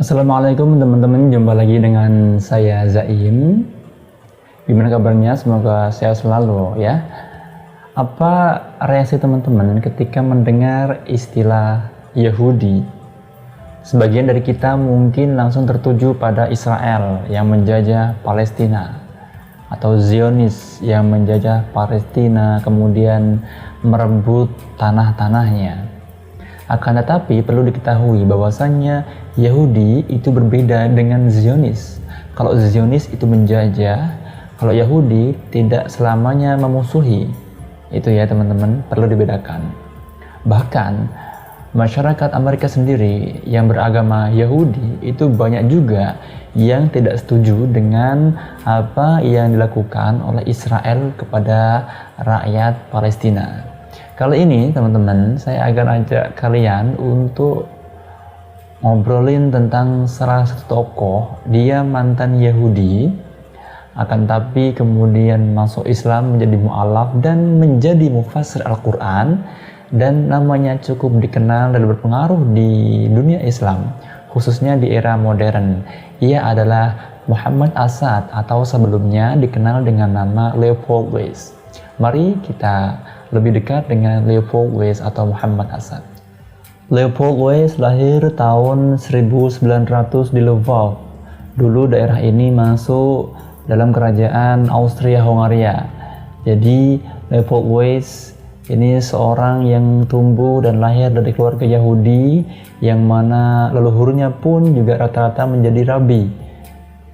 Assalamualaikum teman-teman, jumpa lagi dengan saya Zaim. Gimana kabarnya? Semoga sehat selalu ya. Apa reaksi teman-teman ketika mendengar istilah Yahudi? Sebagian dari kita mungkin langsung tertuju pada Israel yang menjajah Palestina, atau Zionis yang menjajah Palestina kemudian merebut tanah-tanahnya. Akan tetapi perlu diketahui bahwasannya Yahudi itu berbeda dengan Zionis. Kalau Zionis itu menjajah, kalau Yahudi tidak selamanya memusuhi. Itu ya teman-teman, perlu dibedakan. Bahkan masyarakat Amerika sendiri yang beragama Yahudi itu banyak juga yang tidak setuju dengan apa yang dilakukan oleh Israel kepada rakyat Palestina. Kali ini teman-teman, saya akan ajak kalian untuk ngobrolin tentang salah satu tokoh. Dia mantan Yahudi, akan tapi kemudian masuk Islam menjadi mu'alaf dan menjadi mufassir Al-Quran, dan namanya cukup dikenal dan berpengaruh di dunia Islam, khususnya di era modern. Ia adalah Muhammad Asad atau sebelumnya dikenal dengan nama Leopold Weiss. Mari kita lebih dekat dengan Leopold Weiss atau Muhammad Asad. Leopold Weiss lahir tahun 1900 di Lwów. Dulu daerah ini masuk dalam kerajaan Austria-Hongaria. Jadi Leopold Weiss ini seorang yang tumbuh dan lahir dari keluarga Yahudi yang mana leluhurnya pun juga rata-rata menjadi rabi.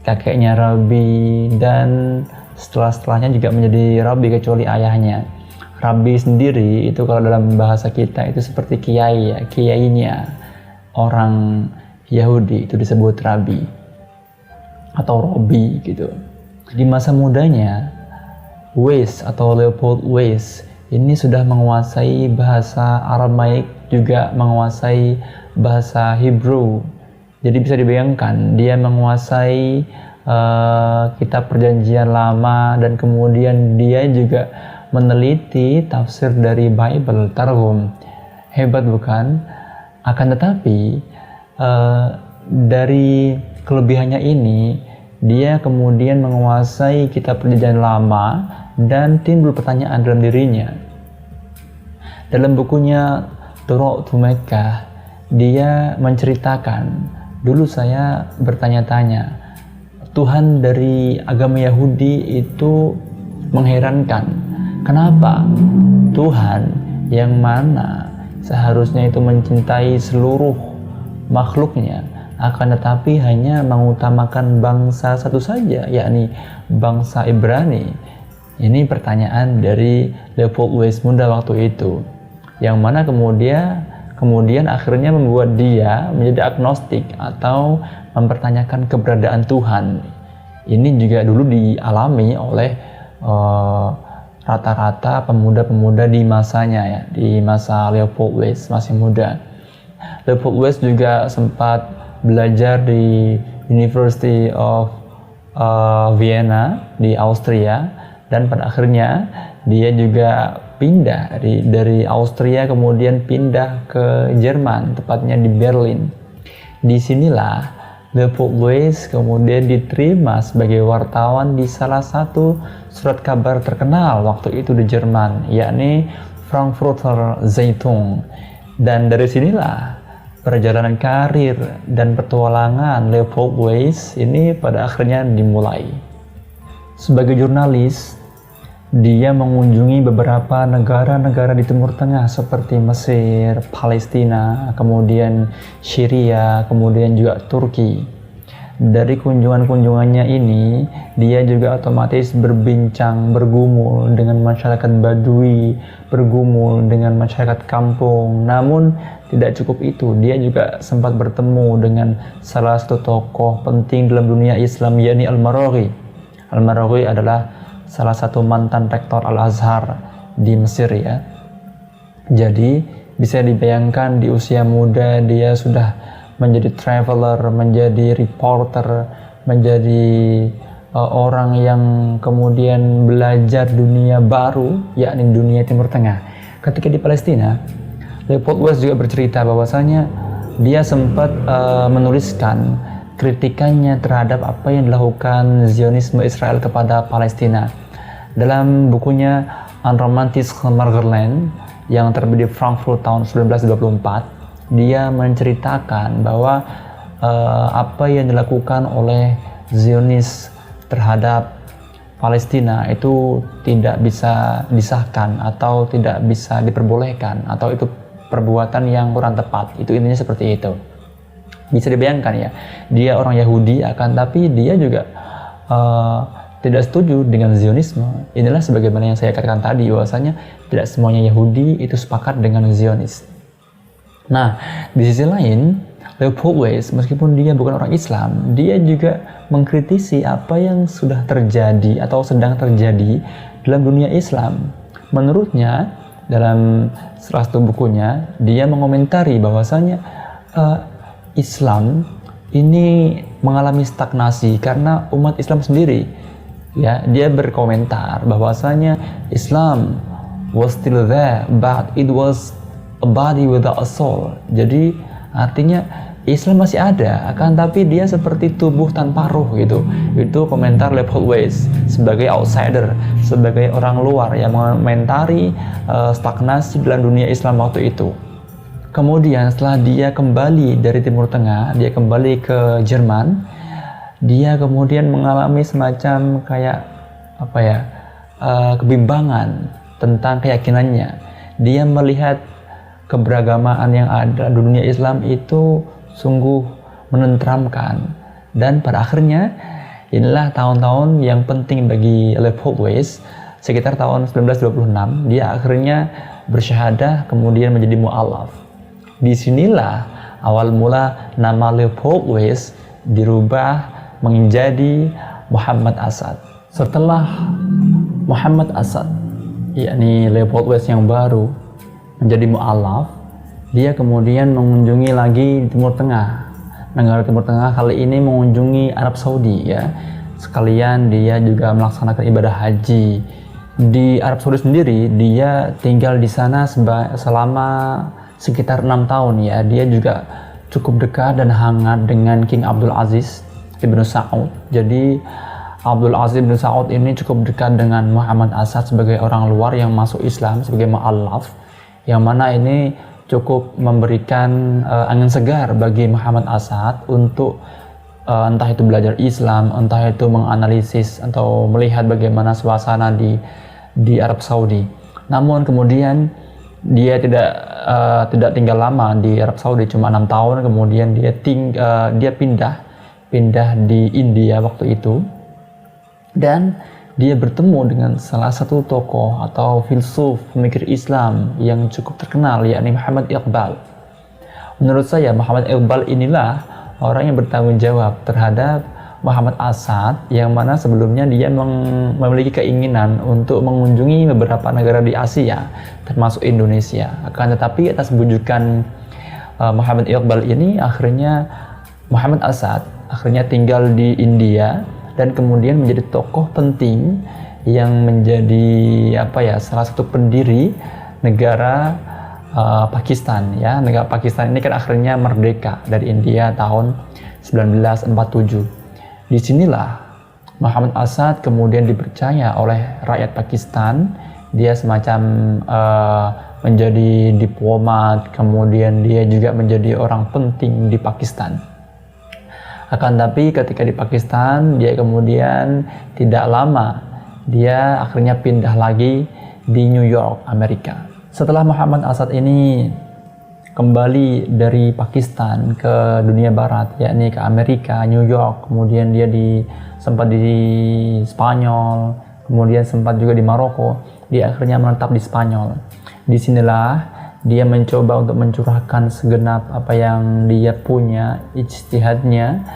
Kakeknya rabi dan setelahnya juga menjadi rabi kecuali ayahnya. Rabi sendiri itu kalau dalam bahasa kita itu seperti kiai ya, kiainya orang Yahudi itu disebut rabi atau robi gitu. Di masa mudanya, Weiss atau Leopold Weiss ini sudah menguasai bahasa Aramaik, juga menguasai bahasa Hebrew. Jadi bisa dibayangkan dia menguasai kitab perjanjian lama, dan kemudian dia juga meneliti tafsir dari Bible, Targum. Hebat bukan? Akan tetapi dari kelebihannya ini, dia kemudian menguasai kitab perjanjian lama dan timbul pertanyaan dalam dirinya. Dalam bukunya Turuq to Makkah, dia menceritakan, dulu saya bertanya-tanya, Tuhan dari agama Yahudi itu mengherankan. Kenapa Tuhan yang mana seharusnya itu mencintai seluruh makhluknya, akan tetapi hanya mengutamakan bangsa satu saja, yakni bangsa Ibrani? Ini pertanyaan dari Leopold Weiss muda waktu itu, yang mana kemudian akhirnya membuat dia menjadi agnostik atau mempertanyakan keberadaan Tuhan. Ini juga dulu dialami oleh rata-rata pemuda-pemuda di masanya ya, di masa Leopold Weiss masih muda. Leopold Weiss juga sempat belajar di University of Vienna di Austria, dan pada akhirnya dia juga pindah dari Austria kemudian pindah ke Jerman, tepatnya di Berlin. Disinilah Leopold Weiss kemudian diterima sebagai wartawan di salah satu surat kabar terkenal waktu itu di Jerman, yakni Frankfurter Zeitung. Dan dari sinilah perjalanan karir dan petualangan Leopold Weiss ini pada akhirnya dimulai. Sebagai jurnalis, dia mengunjungi beberapa negara-negara di Timur Tengah seperti Mesir, Palestina, kemudian Syria, kemudian juga Turki. Dari kunjungan-kunjungannya ini, dia juga otomatis berbincang, bergumul dengan masyarakat Badui, bergumul dengan masyarakat kampung. Namun tidak cukup itu, dia juga sempat bertemu dengan salah satu tokoh penting dalam dunia Islam, yakni Al-Maraghi. Al-Maraghi adalah salah satu mantan rektor Al-Azhar di Mesir ya. Jadi bisa dibayangkan di usia muda dia sudah menjadi traveler, menjadi reporter, menjadi orang yang kemudian belajar dunia baru, yakni dunia Timur Tengah. Ketika di Palestina, Leopold Weiss juga bercerita bahwasanya dia sempat menuliskan kritikannya terhadap apa yang dilakukan Zionisme Israel kepada Palestina. Dalam bukunya Unromantic Motherland yang terbit di Frankfurt tahun 1924, dia menceritakan bahwa apa yang dilakukan oleh Zionis terhadap Palestina itu tidak bisa disahkan atau tidak bisa diperbolehkan, atau itu perbuatan yang kurang tepat. Itu intinya seperti itu. Bisa dibayangkan ya, dia orang Yahudi akan tapi dia juga tidak setuju dengan Zionisme. Inilah sebagaimana yang saya katakan tadi, bahwasanya tidak semuanya Yahudi itu sepakat dengan Zionis. Nah, di sisi lain, Leopold Weiss, meskipun dia bukan orang Islam, dia juga mengkritisi apa yang sudah terjadi atau sedang terjadi dalam dunia Islam. Menurutnya, dalam salah satu bukunya, dia mengomentari bahwasanya Islam ini mengalami stagnasi karena umat Islam sendiri, ya, dia berkomentar bahwasanya Islam was still there but it was a body without a soul. Jadi artinya Islam masih ada, akan tapi dia seperti tubuh tanpa ruh gitu. Itu komentar Leopold Weiss sebagai outsider, sebagai orang luar yang mengomentari stagnasi dalam dunia Islam waktu itu. Kemudian setelah dia kembali dari Timur Tengah, dia kembali ke Jerman, dia kemudian mengalami semacam kayak kebimbangan tentang keyakinannya. Dia melihat keberagaman yang ada di dunia Islam itu sungguh menenteramkan, dan pada akhirnya inilah tahun-tahun yang penting bagi Leopold Weiss. Sekitar tahun 1926 dia akhirnya bersyahadah, kemudian menjadi mu'alaf. Disinilah awal mula nama Leopold Weiss dirubah menjadi Muhammad Asad. Setelah Muhammad Asad, yakni Leopold Weiss yang baru, menjadi mu'alaf, dia kemudian mengunjungi lagi Timur Tengah. Negara Timur Tengah kali ini mengunjungi Arab Saudi, ya. Sekalian dia juga melaksanakan ibadah haji. Di Arab Saudi sendiri dia tinggal di sana selama sekitar 6 tahun, ya. Dia juga cukup dekat dan hangat dengan King Abdul Aziz Ibn Saud. Jadi Abdul Aziz bin Saud ini cukup dekat dengan Muhammad Asad sebagai orang luar yang masuk Islam sebagai mu'allaf, yang mana ini cukup memberikan angin segar bagi Muhammad Asad untuk entah itu belajar Islam, entah itu menganalisis atau melihat bagaimana suasana di Arab Saudi. Namun kemudian dia tidak tinggal lama di Arab Saudi, cuma 6 tahun. Kemudian dia pindah di India waktu itu, dan dia bertemu dengan salah satu tokoh atau filsuf pemikir Islam yang cukup terkenal, yakni Muhammad Iqbal. Menurut saya Muhammad Iqbal inilah orang yang bertanggung jawab terhadap Muhammad Asad, yang mana sebelumnya dia memiliki keinginan untuk mengunjungi beberapa negara di Asia, termasuk Indonesia. Akan tetapi atas bujukan Muhammad Iqbal ini, akhirnya Muhammad Asad akhirnya tinggal di India dan kemudian menjadi tokoh penting yang menjadi salah satu pendiri negara Pakistan, ya. Negara Pakistan ini kan akhirnya merdeka dari India tahun 1947. Disinilah Muhammad Asad kemudian dipercaya oleh rakyat Pakistan. Dia semacam menjadi diplomat, kemudian dia juga menjadi orang penting di Pakistan. Akan tapi ketika di Pakistan, dia kemudian tidak lama, dia akhirnya pindah lagi di New York, Amerika. Setelah Muhammad Asad ini kembali dari Pakistan ke dunia barat, yakni ke Amerika, New York, kemudian dia sempat di Spanyol, kemudian sempat juga di Maroko, dia akhirnya menetap di Spanyol. Disinilah dia mencoba untuk mencurahkan segenap apa yang dia punya, ijtihadnya,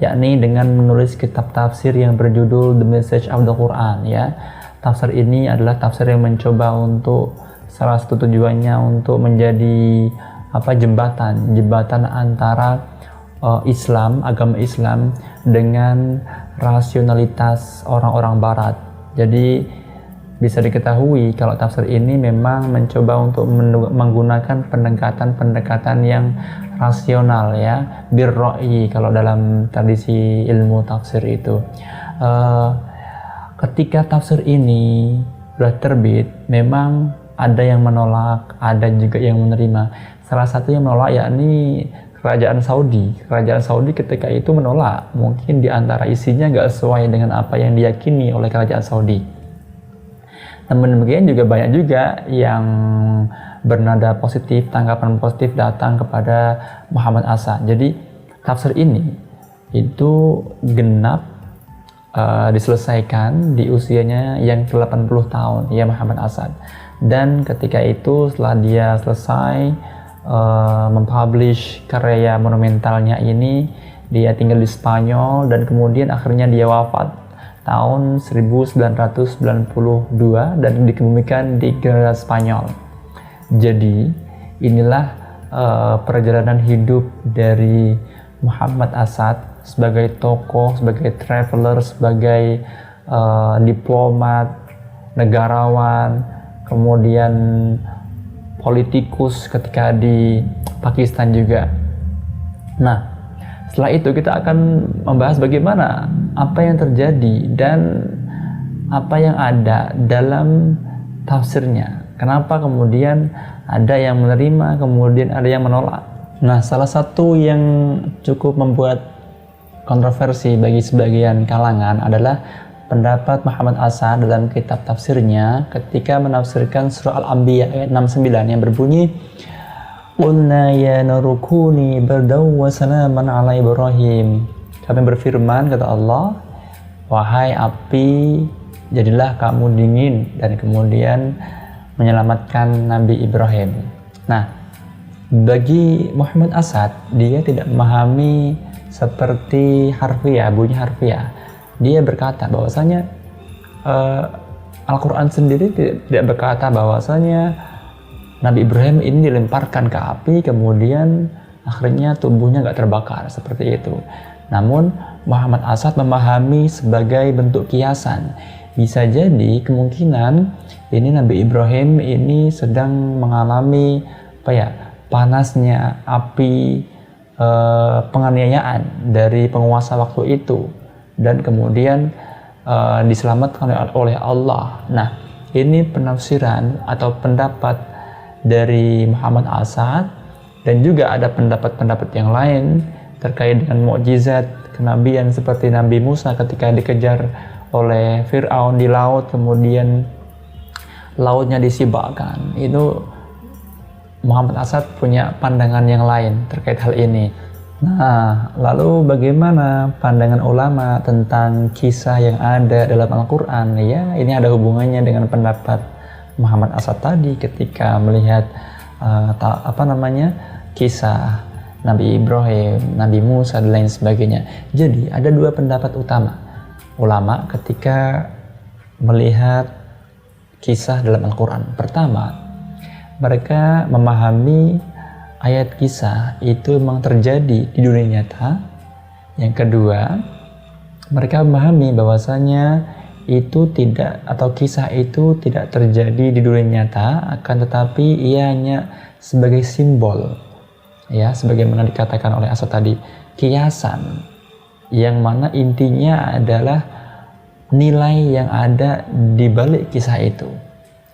yakni dengan menulis kitab tafsir yang berjudul The Message of the Quran, ya. Tafsir ini adalah tafsir yang mencoba untuk salah satu tujuannya untuk menjadi jembatan antara Islam, agama Islam dengan rasionalitas orang-orang barat. Jadi bisa diketahui kalau tafsir ini memang mencoba untuk menggunakan pendekatan-pendekatan yang rasional ya, birro'i kalau dalam tradisi ilmu tafsir itu. Ketika tafsir ini sudah terbit, memang ada yang menolak, ada juga yang menerima. Salah satu yang menolak yakni Kerajaan Saudi. Kerajaan Saudi ketika itu menolak, mungkin di antara isinya nggak sesuai dengan apa yang diyakini oleh Kerajaan Saudi. Namun demikian juga banyak juga yang bernada positif, tanggapan positif datang kepada Muhammad Asad. Jadi tafsir ini itu genap diselesaikan di usianya yang ke-80 tahun, ya Muhammad Asad. Dan ketika itu setelah dia selesai mempublish karya monumentalnya ini, dia tinggal di Spanyol dan kemudian akhirnya dia wafat tahun 1992 dan dikebumikan di Granada, Spanyol. Jadi inilah perjalanan hidup dari Muhammad Asad sebagai tokoh, sebagai traveler, sebagai diplomat, negarawan, kemudian politikus ketika di Pakistan juga. Nah, setelah itu kita akan membahas bagaimana apa yang terjadi dan apa yang ada dalam tafsirnya. Kenapa kemudian ada yang menerima, kemudian ada yang menolak. Nah, salah satu yang cukup membuat kontroversi bagi sebagian kalangan adalah pendapat Muhammad Asad dalam kitab tafsirnya ketika menafsirkan surah Al-Anbiya ayat 69 yang berbunyi, "Qulna ya narukuni bardaw wa salaman ala Ibrahim." Kami berfirman, kata Allah, "Wahai api, jadilah kamu dingin," dan kemudian menyelamatkan Nabi Ibrahim. Nah, bagi Muhammad Asad, dia tidak memahami seperti harfiah, bunyi harfiah. Dia berkata bahwasanya Al-Quran sendiri tidak berkata bahwasanya Nabi Ibrahim ini dilemparkan ke api kemudian akhirnya tubuhnya nggak terbakar seperti itu. Namun Muhammad Asad memahami sebagai bentuk kiasan. Bisa jadi kemungkinan ini Nabi Ibrahim ini sedang mengalami panasnya api penganiayaan dari penguasa waktu itu, dan kemudian diselamatkan oleh Allah. Nah, ini penafsiran atau pendapat dari Muhammad Asad, dan juga ada pendapat-pendapat yang lain terkait dengan mukjizat kenabian seperti Nabi Musa ketika dikejar oleh Fir'aun di laut, kemudian lautnya disibakkan. Itu Muhammad Asad punya pandangan yang lain terkait hal ini. Nah, lalu bagaimana pandangan ulama tentang kisah yang ada dalam Al-Quran? Ya, ini ada hubungannya dengan pendapat Muhammad Asad tadi ketika melihat kisah Nabi Ibrahim, Nabi Musa, dan lain sebagainya. Jadi, ada dua pendapat utama ulama ketika melihat kisah dalam Al-Quran. Pertama, mereka memahami ayat kisah itu memang terjadi di dunia nyata. Yang kedua, mereka memahami bahwasanya itu tidak, atau kisah itu tidak terjadi di dunia nyata, akan tetapi ia hanya sebagai simbol, ya, sebagaimana dikatakan oleh Asad tadi, kiasan, yang mana intinya adalah nilai yang ada di balik kisah itu.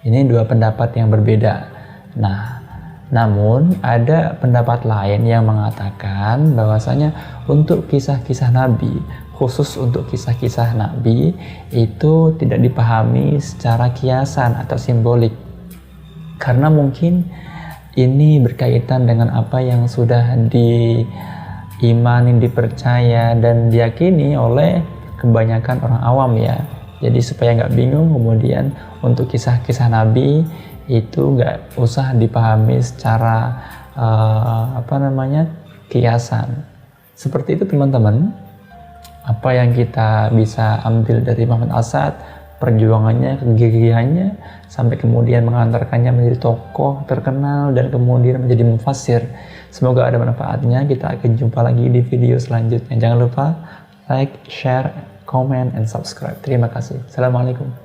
Ini dua pendapat yang berbeda. Nah, namun ada pendapat lain yang mengatakan bahwasanya untuk kisah-kisah Nabi, khusus untuk kisah-kisah Nabi, itu tidak dipahami secara kiasan atau simbolik, karena mungkin ini berkaitan dengan apa yang sudah diimani, dipercaya, dan diyakini oleh kebanyakan orang awam, ya. Jadi supaya nggak bingung, kemudian untuk kisah-kisah Nabi itu nggak usah dipahami secara kiasan. Seperti itu, teman-teman. Apa yang kita bisa ambil dari Muhammad Asad, perjuangannya, kegigihannya, sampai kemudian mengantarkannya menjadi tokoh terkenal dan kemudian menjadi mufassir. Semoga ada manfaatnya. Kita akan jumpa lagi di video selanjutnya. Jangan lupa like, share, comment, and subscribe. Terima kasih. Assalamualaikum.